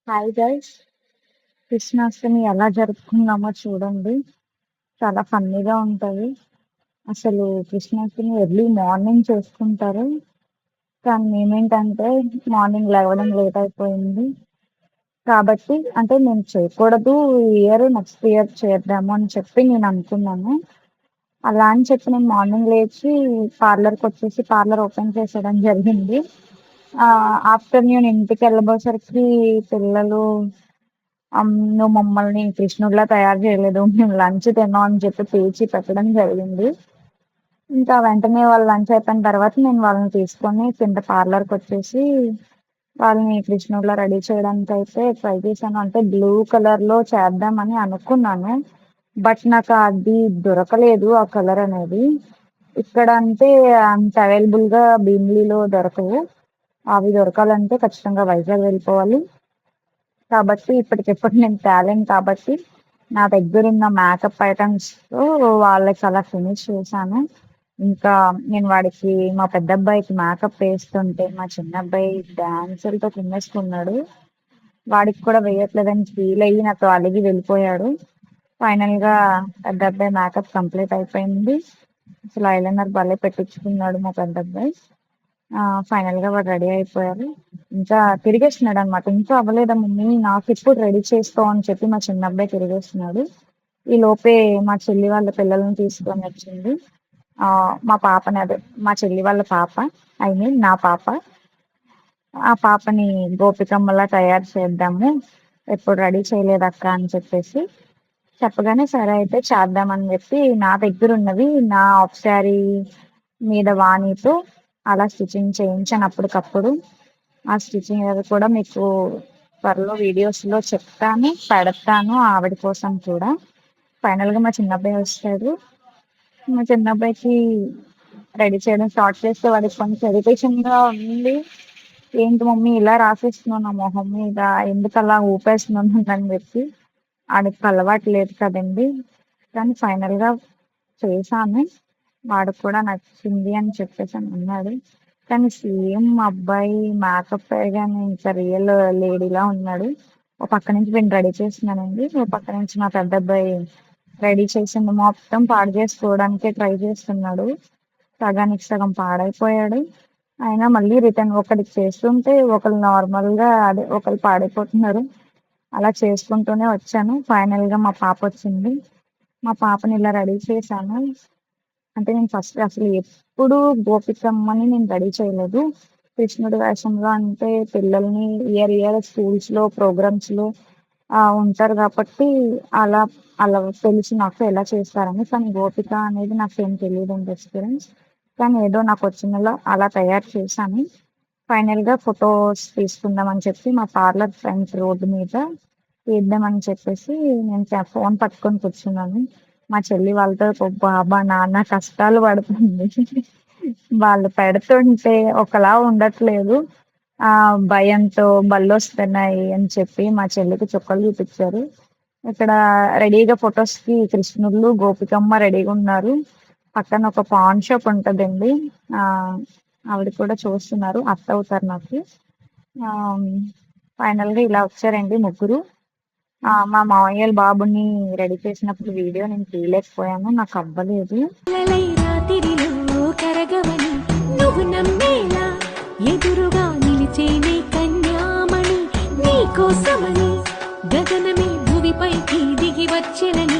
Hi guys! Krishnashtami ఎలా జరుపుకున్నామో చూడండి. చాలా ఫన్నీగా ఉంటది. అసలు కృష్ణాష్టమి ఎర్లీ మార్నింగ్ చేసుకుంటారు. కానీ మేమేంటంటే మార్నింగ్ లేవడం లేట్ అయిపోయింది. కాబట్టి అంటే నేను చేయకూడదు. ఈ ఇయర్ నెక్స్ట్ ఇయర్ చేద్దాము అని చెప్పి నేను అనుకున్నాను. అలా అని చెప్పి నేను మార్నింగ్ లేచి పార్లర్‌కొచ్చేసి పార్లర్ ఓపెన్ చేసేయడం జరిగింది. ఆఫ్టర్‌నూన్ ఇంటికెళ్ళబోసరికి పిల్లలు నువ్వు మమ్మల్ని కృష్ణుడిలా తయారు చేయలేదు. మేము లంచ్ తిన్నాం అని చెప్పి పేచి పెట్టడం జరిగింది. ఇంకా వెంటనే వాళ్ళు లంచ్ అయిపోయిన తర్వాత నేను వాళ్ళని తీసుకొని కింద పార్లర్‌కొచ్చేసి వాళ్ళని కృష్ణుడిలా రెడీ చేయడానికైతే ట్రై చేశాను. అంటే బ్లూ కలర్‌లో చేద్దామని అనుకున్నాను. బట్ నాకు అది దొరకలేదు ఆ కలర్ అనేది. ఇక్కడ అంటే అంత అవైలబుల్‌గా భీమిలిలో దొరకవు. అవి దొరకాలంటే ఖచ్చితంగా వైజాగ్ వెళ్ళిపోవాలి. కాబట్టి ఇప్పటికిప్పుడు నేను తేలేను కాబట్టి నా దగ్గరున్న మేకప్ ఐటమ్స్‌తో వాళ్ళకి అలా ఫినిష్ చేశాను. ఇంకా నేను వాడికి మా పెద్దబ్బాయికి మేకప్ వేస్తుంటే మా చిన్నబ్బాయి డాన్సులతో కుమ్మేసుకున్నాడు. వాడికి కూడా వేయట్లేదని ఫీల్ అయ్యి నాతో అలిగి వెళ్ళిపోయాడు. ఫైనల్‌గా పెద్దబ్బాయి మేకప్ కంప్లీట్ అయిపోయింది. అసలు ఐలైనర్ భలే పెట్టించుకున్నాడు మా పెద్దబ్బాయి. ఫైనల్‌గా వాడు రెడీ అయిపోయారు. ఇంకా తిరిగేస్తున్నాడనమాట. "ఇంకా అవ్వలేదా మమ్మీ నాకిప్పుడు రెడీ చేసుకో" అని చెప్పి మా చిన్నబ్బాయి తిరిగేస్తున్నాడు. ఈలోపే మా చెల్లి వాళ్ళ పిల్లల్ని తీసుకొనొచ్చింది. మా పాపని అదే మా చెల్లి వాళ్ళ పాప ఐ మీన్ నా పాప. ఆ పాపని గోపికమ్మలా తయారు చేద్దాము. ఎప్పుడు రెడీ చేయలేదక్క అని చెప్పేసి చెప్పగానే సరే అయితే చేద్దామని చెప్పి నా దగ్గరున్నవి నా హాఫ్ శారీ మీద వాణితో అలా స్టిచ్చింగ్ చేయించాను అప్పటికప్పుడు. ఆ స్టిచ్చింగ్ అది కూడా మీకు త్వరలో వీడియోస్‌లో చెప్తాను, పెడతాను ఆవిడ కోసం కూడా. ఫైనల్‌గా మా చిన్నబ్బాయి వచ్చాడు. మా చిన్నబ్బాయికి రెడీ చేయడం స్టార్ట్ చేస్తే వాడికి కొంచెం ఇరిటేషన్‌గా ఉంది. "ఏంటి మమ్మీ ఇలా రాసేస్తున్నావు నా మొహం మీద, ఎందుకలా ఊపేస్తున్నావు నన్నని" చెప్పి. ఆడికి అలవాటు లేదు కదండీ! కానీ ఫైనల్‌గా చేశాను. వాడికి కూడా నచ్చింది అని చెప్పేసని అన్నాడు. కానీ సేమ్ మా అబ్బాయి మేకప్ వేయగానే ఇంకా రియల్ లేడీలా ఉన్నాడు. ఓ పక్క నుంచి వీడిని రెడీ చేస్తున్నానండి. ఓ పక్క నుంచి మా పెద్దబ్బాయి రెడీ చేసింది మొత్తం పాడు చేసుకోవడానికే ట్రై చేస్తున్నాడు. సగానికి సగం పాడైపోయాడు. అయినా మళ్ళీ రిటర్న్ ఒకడికి చేస్తుంటే ఒకళ్ళు నార్మల్‌గా అదే ఒకళ్ళు పాడైపోతున్నారు. అలా చేసుకుంటూనే వచ్చాను. ఫైనల్‌గా మా పాపొచ్చింది. మా పాపని ఇలా రెడీ చేశాను. అంటే నేను ఫస్ట్ అసలు ఎప్పుడు గోపికమ్మని నేను రెడీ చేయలేదు. కృష్ణుడి వేషంలో అంటే పిల్లల్ని ఇయర్ స్కూల్స్‌లో, ప్రోగ్రామ్స్‌లో ఉంటారు కాబట్టి అలా అలా తెలుసు నాకు ఎలా చేస్తారని. కానీ గోపిక అనేది నాకేం తెలీదండి ఎక్స్‌పీరియన్స్. కానీ ఏదో నాకొచ్చినలా అలా తయారు చేశాను. ఫైనల్‌గా ఫోటోస్ తీసుకుందామని చెప్పి మా పార్లర్ ఫ్రంట్ రోడ్డు మీద తీద్దామని చెప్పేసి నేను ఫోన్ పట్టుకొని కూర్చున్నాను. మా చెల్లి వాళ్ళతో బాబా, నాన్న కష్టాలు పడుతుంది. వాళ్ళు పెడుతుంటే ఒకలా ఉండట్లేదు. భయంతో బల్లొస్తున్నాయి అని చెప్పి మా చెల్లికి చుక్కలు చూపిచ్చారు. ఇక్కడ రెడీగా ఫోటోస్‌కి కృష్ణుళ్ళు, గోపికమ్మ రెడీగున్నారు. పక్కన ఒక పాన్ షాప్ ఉంటదండి. ఆహ్, ఆవిడ కూడా చూస్తున్నారు. అత్తవుతారు నాకు. ఆహ్, ఫైనల్‌గా ఇలా వచ్చారండి ముగ్గురు. మా మామయ్యోళ్ళ బాబుని రెడీ చేసినప్పుడు వీడియో నేను తీయలేకపోయాను. నాకవ్వలేదు. అలలై రాతిరిలో కరగవని నువ్వు నమ్మేలా ఎదురుగా నిలిచేనే కన్యామణి నీకోసమని గగనమే భువిపైకి దిగి వచ్చెనని